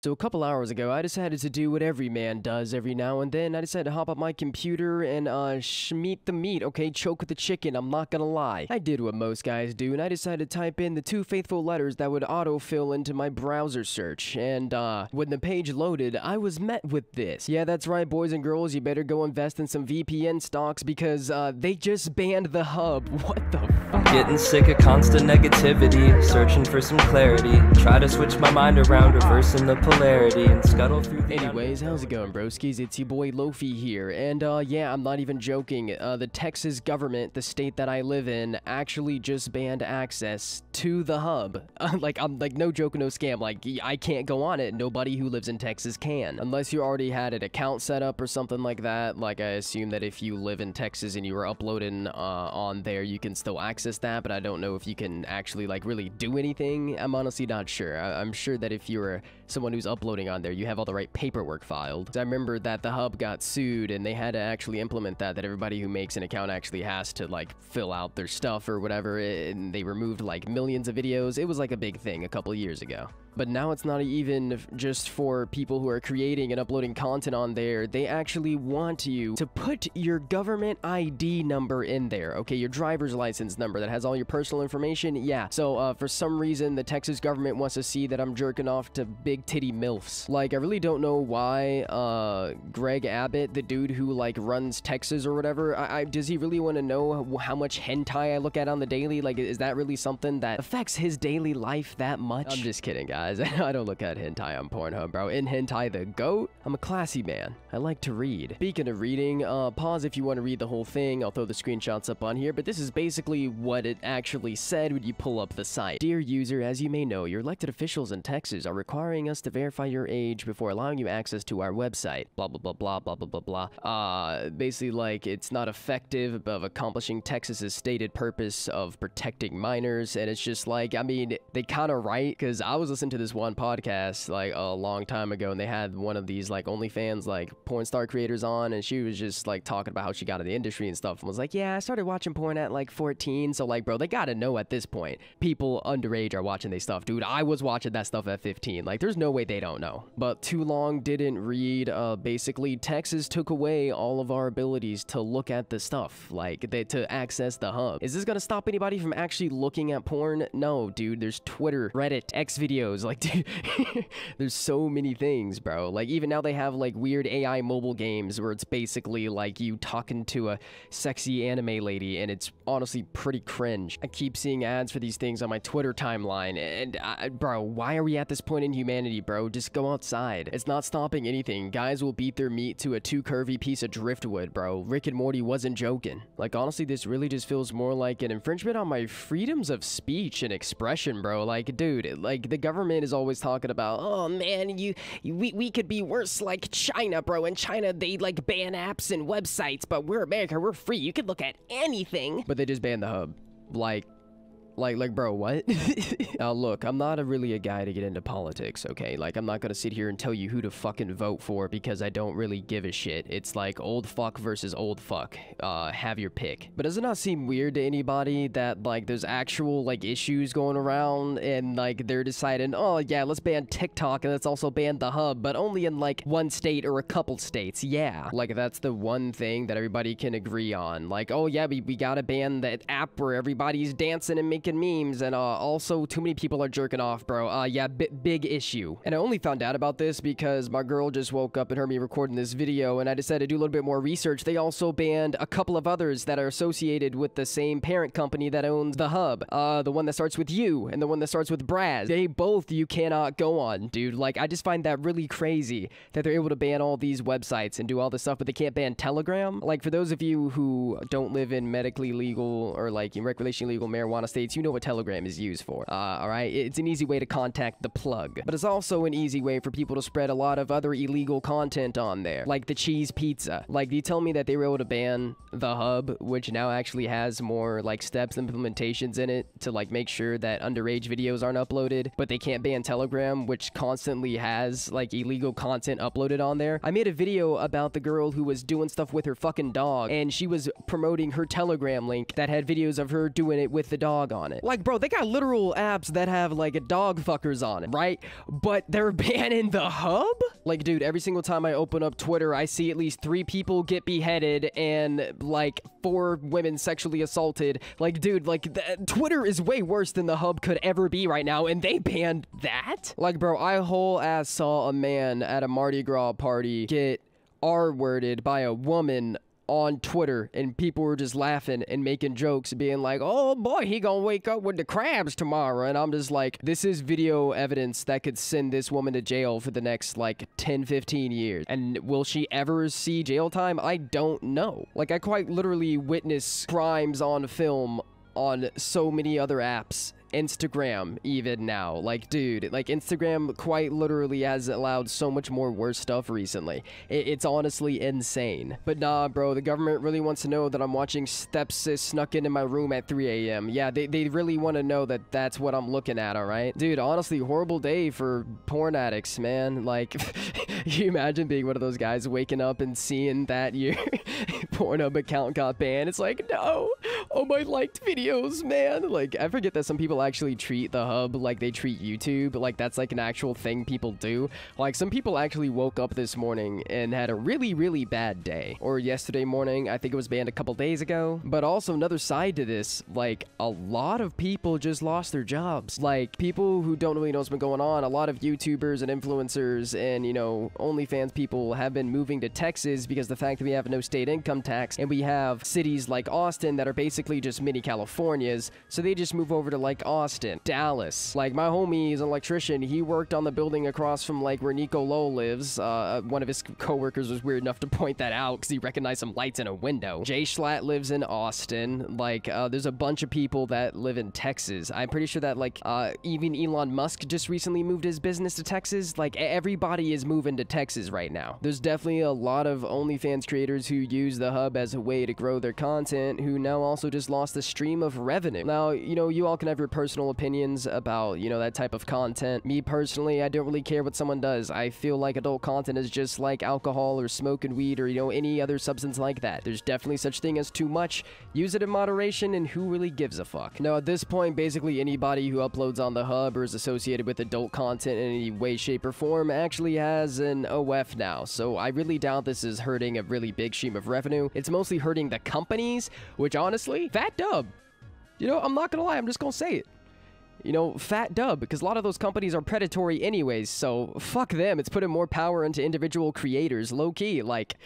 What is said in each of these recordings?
So a couple hours ago, I decided to do what every man does every now and then. I decided to hop up my computer and schmeat the meat, okay? Choke the chicken, I'm not gonna lie. I did what most guys do, and I decided to type in the 2 faithful letters that would autofill into my browser search. And when the page loaded, I was met with this. Yeah, that's right, boys and girls, you better go invest in some VPN stocks because they just banned the hub. What the fuck? Getting sick of constant negativity, searching for some clarity. Try to switch my mind around, reversing the polarity, and scuttle through the... Anyways, how's it going, broskies? It's your boy Lofi here, and yeah, I'm not even joking. The Texas government, the state that I live in, actually just banned access to the hub. I'm like, no joke, no scam. Like, I can't go on it. Nobody who lives in Texas can, unless you already had an account set up or something like that. Like, I assume that if you live in Texas and you were uploading on there, you can still access that, but I don't know if you can actually, like, really do anything. I'm honestly not sure. I'm sure that if you're someone who's uploading on there, you have all the right paperwork filed. I remember that the hub got sued and they had to actually implement that everybody who makes an account actually has to, like, fill out their stuff or whatever, and they removed, like, millions of videos. It was, like, a big thing a couple years ago. But now it's not even just for people who are creating and uploading content on there. They actually want you to put your government ID number in there, okay? Your driver's license number that has all your personal information. Yeah, so for some reason, the Texas government wants to see that I'm jerking off to big titty MILFs. Like, I really don't know why Greg Abbott, the dude who, like, runs Texas or whatever, does he really want to know how much hentai I look at on the daily? Like, is that really something that affects his daily life that much? I'm just kidding, guys. I don't look at hentai on Pornhub, bro. In hentai the GOAT, I'm a classy man. I like to read. Speaking of reading, pause if you want to read the whole thing. I'll throw the screenshots up on here, but this is basically what it actually said when you pull up the site. Dear user, as you may know, your elected officials in Texas are requiring us to verify your age before allowing you access to our website. Blah, blah, blah, blah, blah, blah, blah, blah. Basically, like, it's not effective of accomplishing Texas's stated purpose of protecting minors, and it's just like, I mean, they kind of right, because I was listening to this one podcast like a long time ago, and they had one of these like OnlyFans like porn star creators on, and she was just like talking about how she got in the industry and stuff, and was like, yeah, I started watching porn at like 14, so like, bro, they gotta know at this point people underage are watching their stuff. Dude, I was watching that stuff at 15. Like, there's no way they don't know. But too long didn't read. Basically, Texas took away all of our abilities to look at the stuff, like to access the hub. Is this gonna stop anybody from actually looking at porn? No, dude. There's Twitter, Reddit, X videos. Like, dude, there's so many things, bro. Like, even now they have like weird AI mobile games where it's basically like you talking to a sexy anime lady, and it's honestly pretty cringe. I keep seeing ads for these things on my Twitter timeline, and bro, why are we at this point in humanity, bro? Just go outside. It's not stopping anything. Guys will beat their meat to a too curvy piece of driftwood, bro. Rick and Morty wasn't joking. Like, honestly, this really just feels more like an infringement on my freedoms of speech and expression, bro. Like, dude, like, the government is always talking about, oh man, we could be worse like China, bro. In China, they like ban apps and websites, but we're America, we're free. You could look at anything. But they just banned the hub. Like, bro, what? Now, look, I'm not really a guy to get into politics, okay? Like, I'm not gonna sit here and tell you who to fucking vote for because I don't really give a shit. It's like old fuck versus old fuck. Have your pick. But does it not seem weird to anybody that, like, there's actual, like, issues going around and, like, they're deciding, oh, yeah, let's ban TikTok and let's also ban the hub, but only in, like, one state or a couple states, yeah. Like, that's the one thing that everybody can agree on. Like, oh, yeah, we gotta ban that app where everybody's dancing and making memes, and also too many people are jerking off, bro. Yeah, big issue. And I only found out about this because my girl just woke up and heard me recording this video, and I decided to do a little bit more research. They also banned a couple of others that are associated with the same parent company that owns the hub. The one that starts with U and the one that starts with Brad. They both you cannot go on, dude. Like, I just find that really crazy that they're able to ban all these websites and do all this stuff, but they can't ban Telegram. Like, for those of you who don't live in medically legal or like in recreationally legal marijuana states, you know what Telegram is used for. Alright? It's an easy way to contact the plug. But it's also an easy way for people to spread a lot of other illegal content on there. Like the cheese pizza. Like, you tell me that they were able to ban the hub, which now actually has more, like, steps and implementations in it to, like, make sure that underage videos aren't uploaded, but they can't ban Telegram, which constantly has, like, illegal content uploaded on there. I made a video about the girl who was doing stuff with her fucking dog, and she was promoting her Telegram link that had videos of her doing it with the dog on on it. Like, bro, they got literal apps that have, like, a dog fuckers on it, right? But they're banning the hub? Like, dude, every single time I open up Twitter, I see at least 3 people get beheaded and, like, 4 women sexually assaulted. Like, dude, like, Twitter is way worse than the hub could ever be right now, and they banned that? Like, bro, I whole ass saw a man at a Mardi Gras party get R-worded by a woman on Twitter, and people were just laughing and making jokes, being like, oh boy, he gonna wake up with the crabs tomorrow. And I'm just like, this is video evidence that could send this woman to jail for the next like 10-15 years. And will she ever see jail time? I don't know. Like, I quite literally witness crimes on film on so many other apps. Instagram even now. Like, dude, like, Instagram quite literally has allowed so much more worse stuff recently. It's honestly insane. But nah, bro, the government really wants to know that I'm watching stepsis snuck into my room at 3 a.m. Yeah, they really want to know that that's what I'm looking at, alright? Dude, honestly, horrible day for porn addicts, man. Like, can you imagine being one of those guys waking up and seeing that your PORNUB account got banned? It's like, no, oh, my liked videos, man. Like, I forget that some people actually treat the hub like they treat YouTube. Like, that's like an actual thing people do. Like, some people actually woke up this morning and had a really, really bad day. Or yesterday morning, I think it was banned a couple days ago. But also, another side to this, like, a lot of people just lost their jobs. Like, people who don't really know what's been going on, a lot of YouTubers and influencers and, you know, OnlyFans people have been moving to Texas because the fact that we have no state income tax, and we have cities like Austin that are basically just mini Californias, so they just move over to, like, Austin, Dallas. Like, my homie is an electrician. He worked on the building across from, like, where Nico Lowe lives. One of his coworkers was weird enough to point that out because he recognized some lights in a window. Jay Schlatt lives in Austin. Like, there's a bunch of people that live in Texas. I'm pretty sure that, like, even Elon Musk just recently moved his business to Texas. Like, everybody is moving to Texas right now. There's definitely a lot of OnlyFans creators who use the hub as a way to grow their content, who now also just lost the stream of revenue. Now, you know, you all can have your personal opinions about, you know, that type of content. Me personally, I don't really care what someone does. I feel like adult content is just like alcohol or smoking weed or, you know, any other substance like that. There's definitely such thing as too much. Use it in moderation, and who really gives a fuck? Now, at this point, basically anybody who uploads on the hub or is associated with adult content in any way, shape, or form actually has an OF now. So I really doubt this is hurting a really big stream of revenue. It's mostly hurting the companies, which honestly, fat dub. You know, I'm not gonna lie, I'm just gonna say it. You know, fat dub, because a lot of those companies are predatory anyways, so fuck them. It's putting more power into individual creators, low-key. Like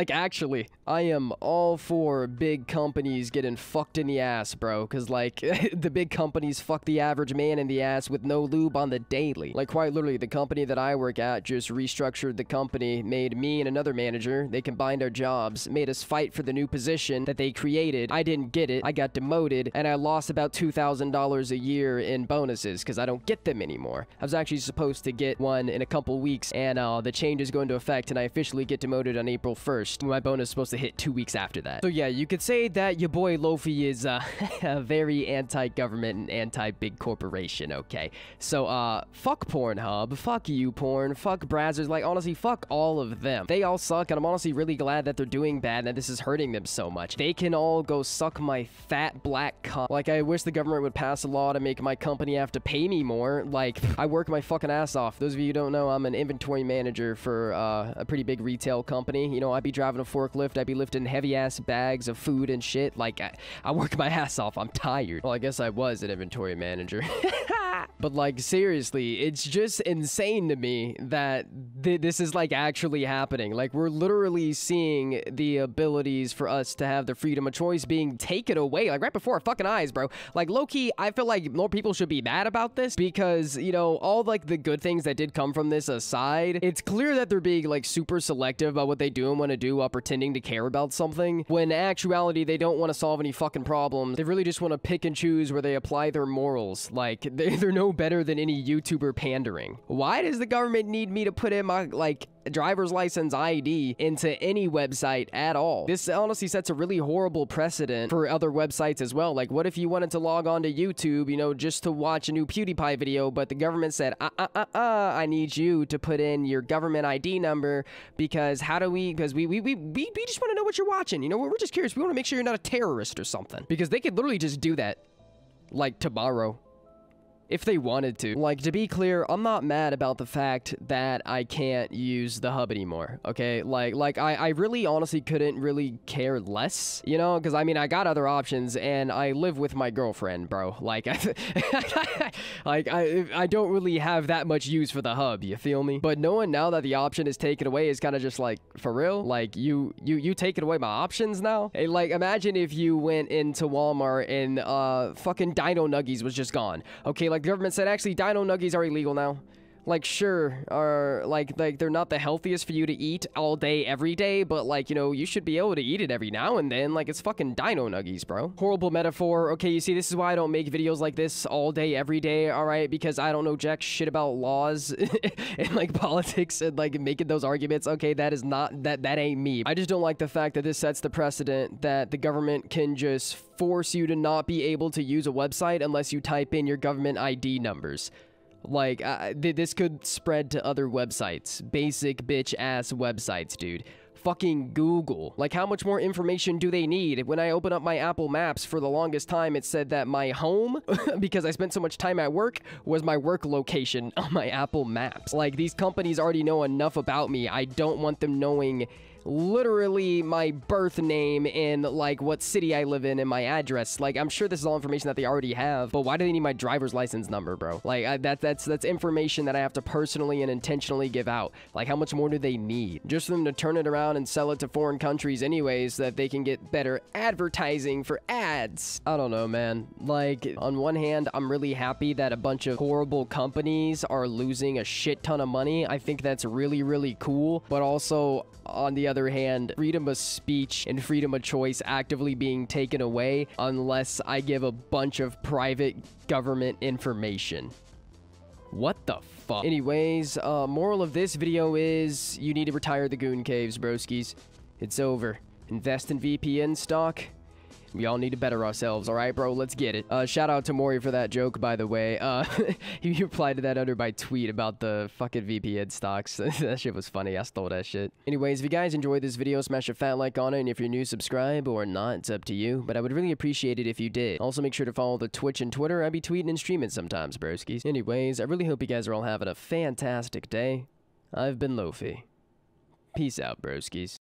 actually, I am all for big companies getting fucked in the ass, bro, because, like, the big companies fuck the average man in the ass with no lube on the daily. Like, quite literally, the company that I work at just restructured the company, made me and another manager, they combined our jobs, made us fight for the new position that they created. I didn't get it, I got demoted, and I lost about $2,000 a year in bonuses because I don't get them anymore. I was actually supposed to get one in a couple weeks, and the change is going to effect, and I officially get demoted on April 1st. My bonus is supposed to hit 2 weeks after that. So yeah, you could say that your boy Lofi is very anti-government and anti-big corporation, okay? So, fuck Pornhub, fuck YouPorn, fuck Brazzers, like, honestly, fuck all of them. They all suck, and I'm honestly really glad that they're doing bad and that this is hurting them so much. They can all go suck my fat black cock. Like, I wish the government would pass a law to make my company have to pay me more. Like, I work my fucking ass off. Those of you who don't know, I'm an inventory manager for a pretty big retail company. You know, I'd be driving a forklift, I'd be lifting heavy ass bags of food and shit. Like, I work my ass off. I'm tired. Well, I guess I was an inventory manager. But, like, seriously, it's just insane to me that this is, like, actually happening. Like, we're literally seeing the abilities for us to have the freedom of choice being taken away, like, right before our fucking eyes, bro. Like, low-key, I feel like more people should be mad about this because, you know, all, like, the good things that did come from this aside, it's clear that they're being, like, super selective about what they do and want to do while pretending to care about something, when in actuality, they don't want to solve any fucking problems. They really just want to pick and choose where they apply their morals. Like, they're no better than any YouTuber pandering. Why does the government need me to put in my, like, driver's license ID into any website at all? This honestly sets a really horrible precedent for other websites as well. Like, what if you wanted to log on to YouTube, you know, just to watch a new PewDiePie video, but the government said, I need you to put in your government ID number because we just want to know what you're watching. You know, we're just curious. We want to make sure you're not a terrorist or something. Because they could literally just do that. like, tomorrow. If they wanted to. Like, to be clear, I'm not mad about the fact that I can't use the hub anymore, okay? Like I really honestly couldn't really care less, you know? Because, I mean, I got other options, and I live with my girlfriend, bro. Like, I don't really have that much use for the hub, you feel me? But knowing now that the option is taken away is kind of just like, for real? Like, you taking away my options now? Hey, like, imagine if you went into Walmart and, fucking Dino Nuggies was just gone. Okay, like, the government said, actually, Dino Nuggies are illegal now. Like, sure, are, like, they're not the healthiest for you to eat all day, every day, but, like, you know, you should be able to eat it every now and then. Like, it's fucking Dino Nuggies, bro. Horrible metaphor. Okay, you see, this is why I don't make videos like this all day, every day, alright? Because I don't know jack shit about laws and, like, politics and, like, making those arguments. Okay, that is not, that ain't me. I just don't like the fact that this sets the precedent that the government can just force you to not be able to use a website unless you type in your government ID numbers. Like, this could spread to other websites. Basic bitch-ass websites, dude. Fucking Google. Like, how much more information do they need? When I open up my Apple Maps, for the longest time, it said that my home, because I spent so much time at work, was my work location on my Apple Maps. Like, these companies already know enough about me. I don't want them knowing literally my birth name and, like, what city I live in and my address. Like, I'm sure this is all information that they already have, but why do they need my driver's license number, bro? Like, that's information that I have to personally and intentionally give out. Like, how much more do they need? Just for them to turn it around and sell it to foreign countries anyways, so that they can get better advertising for ads. I don't know, man. Like, on one hand, I'm really happy that a bunch of horrible companies are losing a shit ton of money. I think that's really, really cool, but also, on the other hand, freedom of speech and freedom of choice actively being taken away unless I give a bunch of private government information. What the fuck? Anyways, moral of this video is you need to retire the goon caves, broskies. It's over. Invest in VPN stock. We all need to better ourselves, alright, bro? Let's get it. Shout out to Maury for that joke, by the way. He replied to that under my tweet about the fucking VPN stocks. That shit was funny. I stole that shit. Anyways, if you guys enjoyed this video, smash a fat like on it, and if you're new, subscribe, or not, it's up to you. But I would really appreciate it if you did. Also, make sure to follow the Twitch and Twitter. I be tweeting and streaming sometimes, broskies. Anyways, I really hope you guys are all having a fantastic day. I've been Lofi. Peace out, broskies.